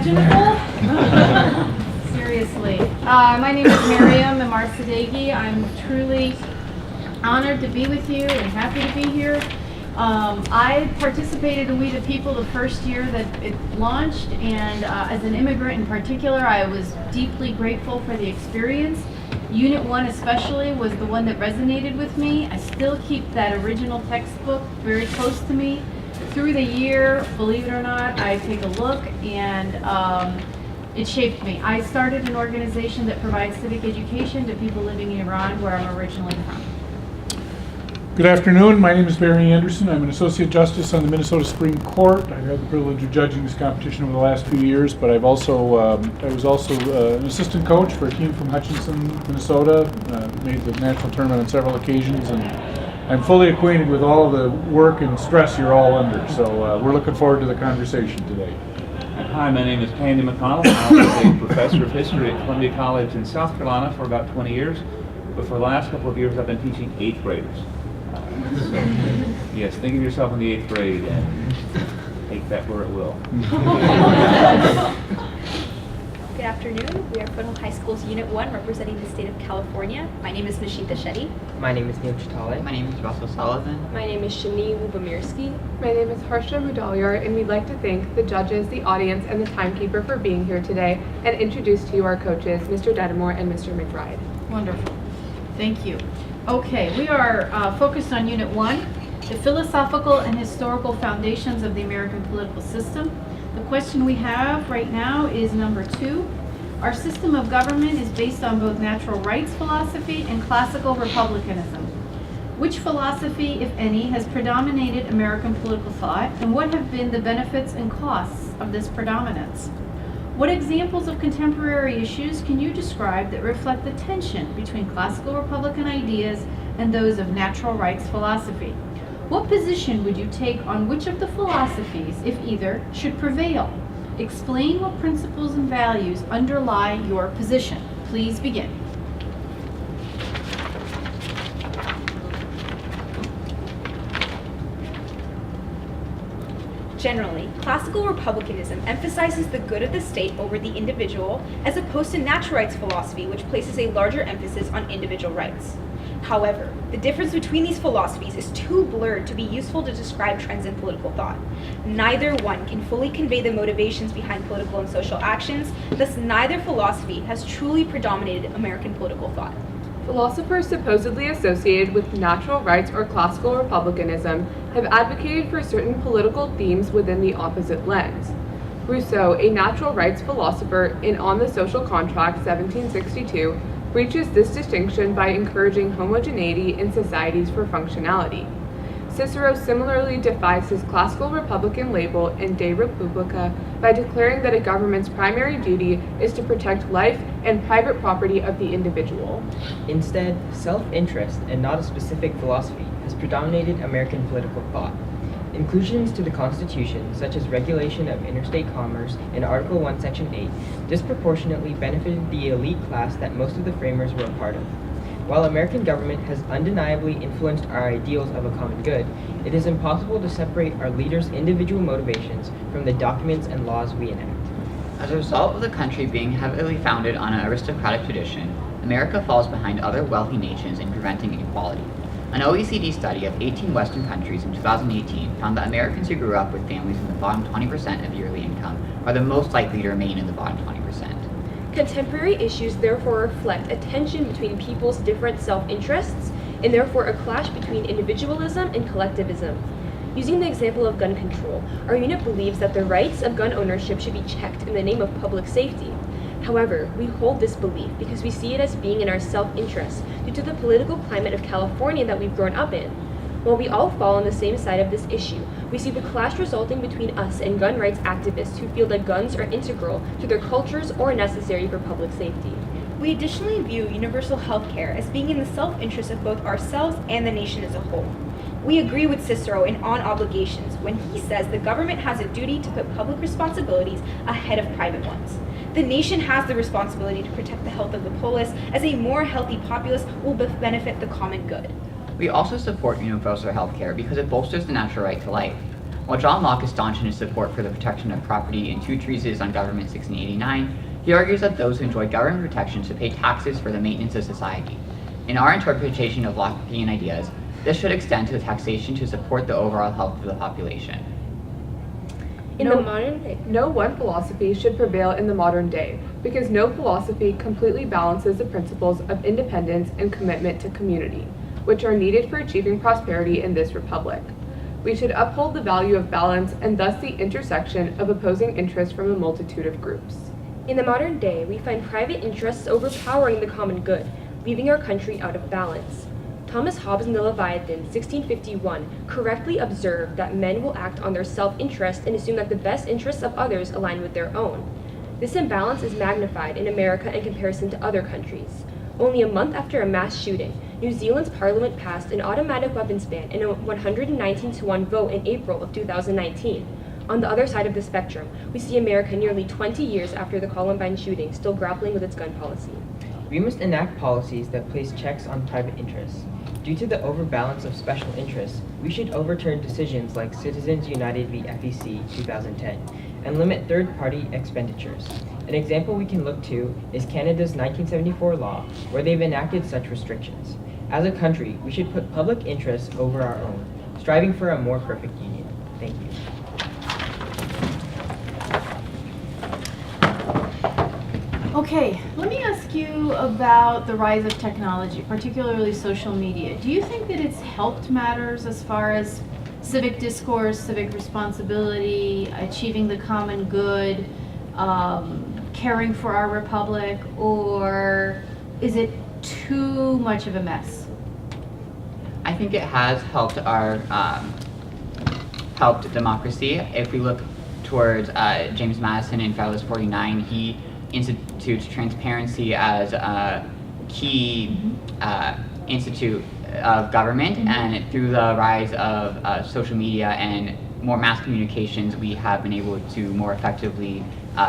imaginable. Seriously. My name is Miriam Amarsadeghi. I'm truly honored to be with you and happy to be here. I participated in We the People the first year that it launched, and as an immigrant in particular, I was deeply grateful for the experience. Unit 1 especially was the one that resonated with me. I still keep that original textbook very close to me. Through the year, believe it or not, I take a look, and it shaped me. I started an organization that provides civic education to people living in Iran, where I'm originally from. Good afternoon. My name is Barry Anderson. I'm an Associate Justice on the Minnesota Supreme Court. I've had the privilege of judging this competition over the last few years, but I was also an assistant coach for a team from Hutchinson, Minnesota. Made the national tournament on several occasions, and I'm fully acquainted with all the work and stress you're all under. So we're looking forward to the conversation today. Hi, my name is McConnell. I was a professor of history at Columbia College in South Carolina for about 20 years, but for the last couple of years I've been teaching 8th graders. So, yes, think of yourself in the 8th grade and take that where it will. Good afternoon. We are Foothill High School's Unit 1 representing the state of California. My name is Nishita Shetty. My name is Neil Chitale. My name is Russell Sullivan. My name is Shani Lubomirsky. My name is Harsha Mudalyar, and we'd like to thank the judges, the audience, and the timekeeper for being here today, and introduce to you our coaches, Mr. Detamore and Mr. McBride. Wonderful. Thank you. Okay, we are focused on Unit 1, the philosophical and historical foundations of the American political system. The question we have right now is number 2. Our system of government is based on both natural rights philosophy and classical republicanism. Which philosophy, if any, has predominated American political thought, and what have been the benefits and costs of this predominance? What examples of contemporary issues can you describe that reflect the tension between classical Republican ideas and those of natural rights philosophy? What position would you take on which of the philosophies, if either, should prevail? Explain what principles and values underlie your position. Please begin. Generally, classical republicanism emphasizes the good of the state over the individual, as opposed to natural rights philosophy, which places a larger emphasis on individual rights. However, the difference between these philosophies is too blurred to be useful to describe trends in political thought. Neither one can fully convey the motivations behind political and social actions, thus neither philosophy has truly predominated American political thought. Philosophers supposedly associated with natural rights or classical republicanism have advocated for certain political themes within the opposite lens. Rousseau, a natural rights philosopher in On the Social Contract, 1762, breaches this distinction by encouraging homogeneity in societies for functionality. Cicero similarly defies his classical republican label in De Republica by declaring that a government's primary duty is to protect life and private property of the individual. Instead, self-interest and not a specific philosophy has predominated American political thought. Inclusions to the Constitution, such as regulation of interstate commerce in Article 1, Section 8, disproportionately benefited the elite class that most of the framers were a part of. While American government has undeniably influenced our ideals of a common good, it is impossible to separate our leaders' individual motivations from the documents and laws we enact. As a result of the country being heavily founded on an aristocratic tradition, America falls behind other wealthy nations in preventing inequality. An OECD study of 18 Western countries in 2018 found that Americans who grew up with families in the bottom 20% of yearly income are the most likely to remain in the bottom 20%. Contemporary issues therefore reflect a tension between people's different self-interests, and therefore a clash between individualism and collectivism. Using the example of gun control, our unit believes that the rights of gun ownership should be checked in the name of public safety. However, we hold this belief because we see it as being in our self-interest due to the political climate of California that we've grown up in. While we all fall on the same side of this issue, we see the clash resulting between us and gun rights activists who feel that guns are integral to their cultures or necessary for public safety. We additionally view universal health care as being in the self-interest of both ourselves and the nation as a whole. We agree with Cicero in On Obligations when he says the government has a duty to put public responsibilities ahead of private ones. The nation has the responsibility to protect the health of the polis, as a more healthy populace will benefit the common good. We also support universal health care because it bolsters the natural right to life. While John Locke is staunch in his support for the protection of property in two treatises on government 1689, he argues that those who enjoy government protection should pay taxes for the maintenance of society. In our interpretation of Lockean ideas, this should extend to taxation to support the overall health of the population. In the modern day, No one philosophy should prevail in the modern day, because no philosophy completely balances the principles of independence and commitment to community, which are needed for achieving prosperity in this republic. We should uphold the value of balance and thus the intersection of opposing interests from a multitude of groups. In the modern day, we find private interests overpowering the common good, leaving our country out of balance. Thomas Hobbes in the Leviathan, 1651, correctly observed that men will act on their self-interest and assume that the best interests of others align with their own. This imbalance is magnified in America in comparison to other countries. Only a month after a mass shooting, New Zealand's parliament passed an automatic weapons ban in a 119-1 vote in April of 2019. On the other side of the spectrum, we see America nearly 20 years after the Columbine shooting still grappling with its gun policy. We must enact policies that place checks on private interests. Due to the overbalance of special interests, we should overturn decisions like Citizens United v. FEC 2010 and limit third-party expenditures. An example we can look to is Canada's 1974 law, where they've enacted such restrictions. As a country, we should put public interests over our own, striving for a more perfect union. Thank you. Okay, let me ask you about the rise of technology, particularly social media. Do you think that it's helped matters as far as civic discourse, civic responsibility, achieving the common good, caring for our republic, or is it too much of a mess? I think it has helped helped democracy. If we look towards James Madison in Federalist 49, he institutes transparency as a key institute of government, and through the rise of social media and more mass communications, we have been able to more effectively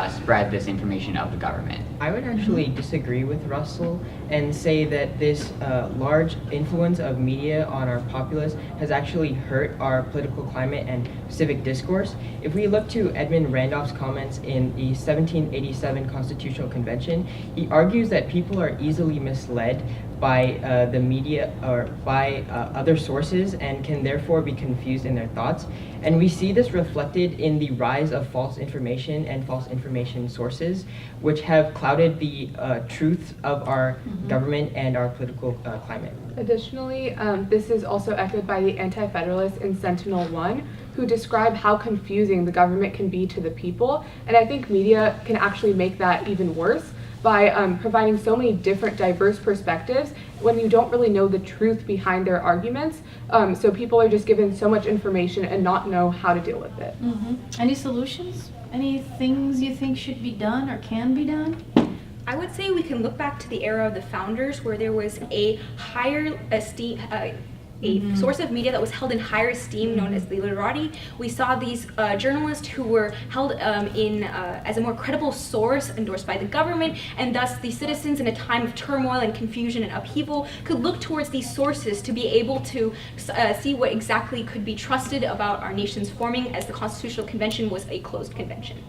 spread this information of the government. I would actually disagree with Russell and say that this large influence of media on our populace has actually hurt our political climate and civic discourse. If we look to Edmund Randolph's comments in the 1787 Constitutional Convention, he argues that people are easily misled by the media or by other sources and can therefore be confused in their thoughts. And we see this reflected in the rise of false information and false information sources, which have clouded the truth of our government and our political climate. Additionally, this is also echoed by the Anti-Federalists in Sentinel-1, who describe how confusing the government can be to the people. And I think media can actually make that even worse by providing so many different diverse perspectives when you don't really know the truth behind their arguments. So people are just given so much information and not know how to deal with it. Any solutions? Any things you think should be done or can be done? I would say we can look back to the era of the founders, where there was a higher esteem, a source of media that was held in higher esteem, known as the literati. We saw these journalists who were held as a more credible source endorsed by the government, and thus the citizens in a time of turmoil and confusion and upheaval could look towards these sources to be able to see what exactly could be trusted about our nation's forming, as the Constitutional Convention was a closed convention.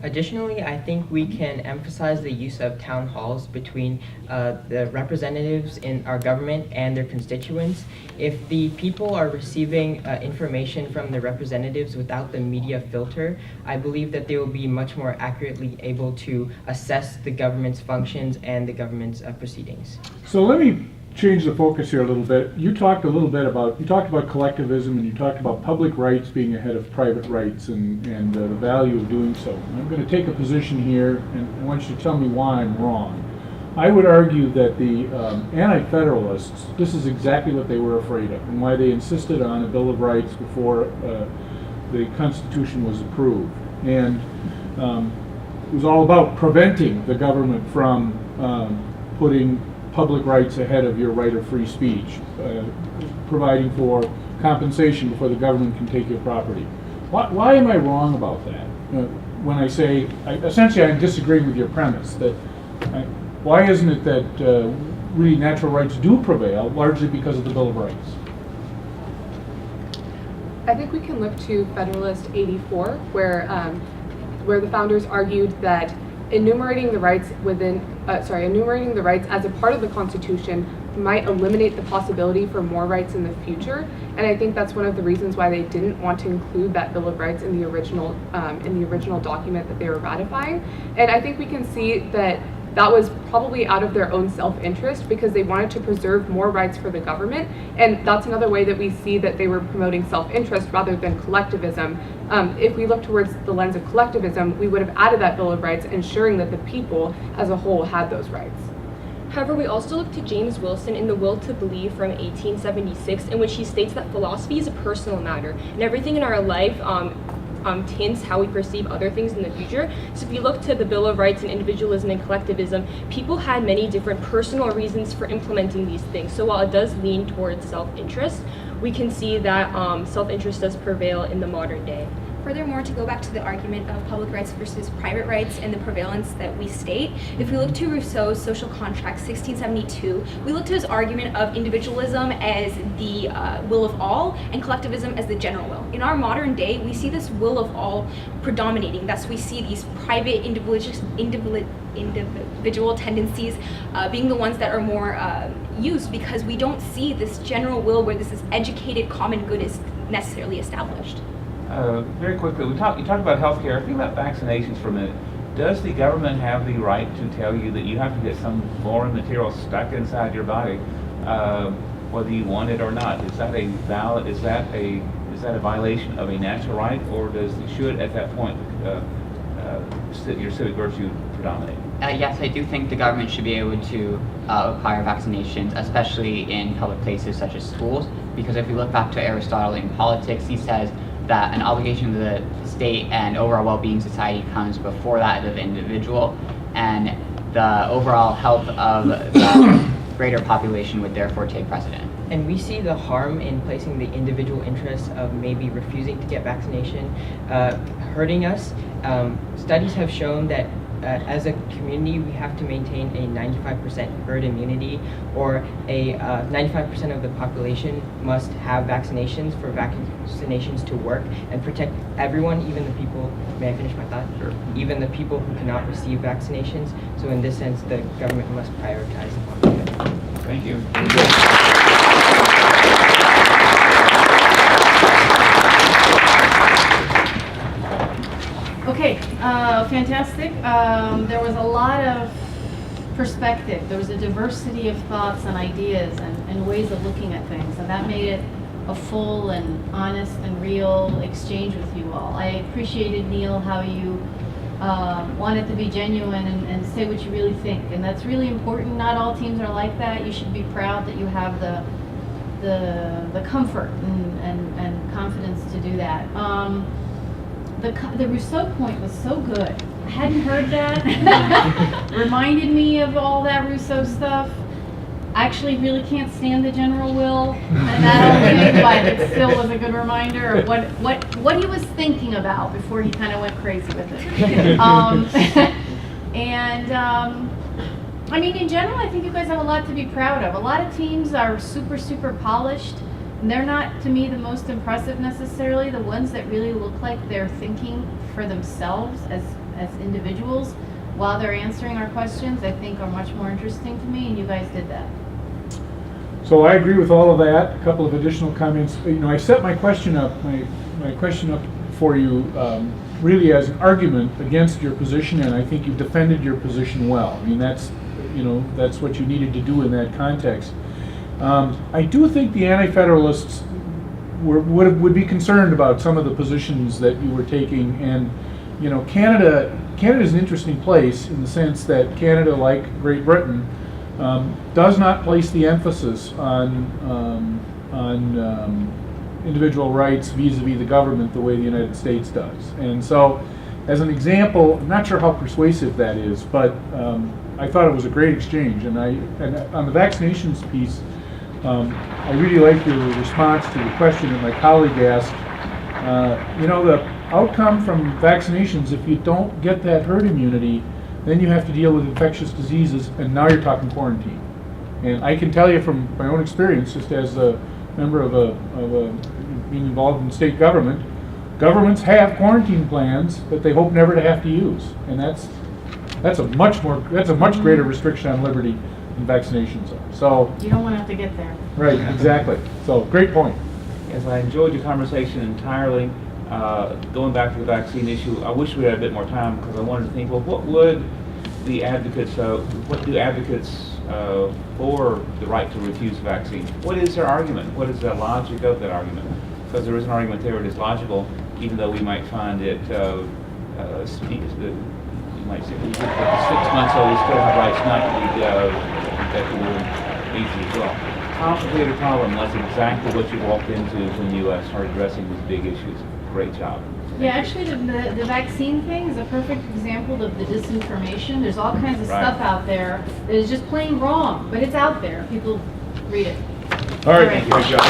Additionally, I think we can emphasize the use of town halls between the representatives in our government and their constituents. If the people are receiving information from the representatives without the media filter, I believe that they will be much more accurately able to assess the government's functions and the government's proceedings. So let me change the focus here a little bit. You talked about collectivism, and you talked about public rights being ahead of private rights and the value of doing so. I'm going to take a position here, and I want you to tell me why I'm wrong. I would argue that the Anti-Federalists, this is exactly what they were afraid of, and why they insisted on a Bill of Rights before the Constitution was approved. And it was all about preventing the government from putting public rights ahead of your right of free speech, providing for compensation before the government can take your property. Why am I wrong about that? When I say, essentially I'm disagreeing with your premise, that why isn't it that really natural rights do prevail, largely because of the Bill of Rights? I think we can look to Federalist 84, where the founders argued that enumerating the rights as a part of the Constitution might eliminate the possibility for more rights in the future. And I think that's one of the reasons why they didn't want to include that Bill of Rights in the original document that they were ratifying. And I think we can see that that was probably out of their own self-interest because they wanted to preserve more rights for the government. And that's another way that we see that they were promoting self-interest rather than collectivism. If we look towards the lens of collectivism, we would have added that Bill of Rights, ensuring that the people as a whole had those rights. However, we also look to James Wilson in The Will to Believe from 1876, in which he states that philosophy is a personal matter, and everything in our life tints how we perceive other things in the future. So if you look to the Bill of Rights and individualism and collectivism, people had many different personal reasons for implementing these things. So while it does lean towards self-interest, we can see that self-interest does prevail in the modern day. Furthermore, to go back to the argument of public rights versus private rights and the prevalence that we state, if we look to Rousseau's Social Contract, 1672, we look to his argument of individualism as the will of all and collectivism as the general will. In our modern day, we see this will of all predominating. Thus, we see these private individual tendencies being the ones that are more used, because we don't see this general will where this is educated common good is necessarily established. Very quickly, you talk about healthcare. Think about vaccinations for a minute. Does the government have the right to tell you that you have to get some foreign material stuck inside your body, whether you want it or not? Is that a violation of a natural right, or should at that point your civic virtue predominate? Yes, I do think the government should be able to require vaccinations, especially in public places such as schools, because if we look back to Aristotle in Politics, he says that an obligation to the state and overall well-being society comes before that of the individual, and the overall health of the greater population would therefore take precedent. And we see the harm in placing the individual interests of maybe refusing to get vaccination hurting us. Studies have shown that as a community, we have to maintain a 95% herd immunity, or a 95% of the population must have vaccinations for vaccinations to work and protect everyone, even the people, may I finish my thought? Sure. Even the people who cannot receive vaccinations. So in this sense, the government must prioritize the public good. Thank you. Okay, fantastic. There was a lot of perspective. There was a diversity of thoughts and ideas and ways of looking at things, and that made it a full and honest and real exchange with you all. I appreciated, Neil, how you wanted to be genuine and say what you really think, and that's really important. Not all teams are like that. You should be proud that you have the comfort and confidence to do that. The Rousseau point was so good. I hadn't heard that. Reminded me of all that Rousseau stuff. I actually really can't stand the general will, and that only, but it still was a good reminder of what he was thinking about before he kind of went crazy with it. I mean, in general, I think you guys have a lot to be proud of. A lot of teams are super, super polished. And they're not, to me, the most impressive necessarily. The ones that really look like they're thinking for themselves as individuals while they're answering our questions, I think are much more interesting to me, and you guys did that. So I agree with all of that. A couple of additional comments. I set my question up for you really as an argument against your position, and I think you've defended your position well. I mean, that's what you needed to do in that context. I do think the Anti-Federalists would be concerned about some of the positions that you were taking, and Canada is an interesting place in the sense that Canada, like Great Britain, does not place the emphasis on individual rights vis-a-vis the government the way the United States does. And so, as an example, I'm not sure how persuasive that is, but I thought it was a great exchange. And on the vaccinations piece, I really like your response to the question that my colleague asked. The outcome from vaccinations, if you don't get that herd immunity, then you have to deal with infectious diseases, and now you're talking quarantine. And I can tell you from my own experience, just as a member of a being involved in state government, governments have quarantine plans that they hope never to have to use. And that's a much greater restriction on liberty than vaccinations are. So, You don't want to have to get there. right, exactly. So, great point. Yes, I enjoyed your conversation entirely. Going back to the vaccine issue, I wish we had a bit more time because I wanted to think, well, what do advocates for the right to refuse vaccine? What is their argument? What is the logic of that argument? Because there is an argument there, it is logical, even though we might find it, you might say, well, 6 months old, we still have rights not to be infected with AIDS as well. Complicated problem, that's exactly what you walked into when you started addressing these big issues. Great job. Yeah, actually, the vaccine thing is a perfect example of the disinformation. There's all kinds of Right. stuff out there that is just plain wrong, but it's out there. People read it. All right. All right. Great job.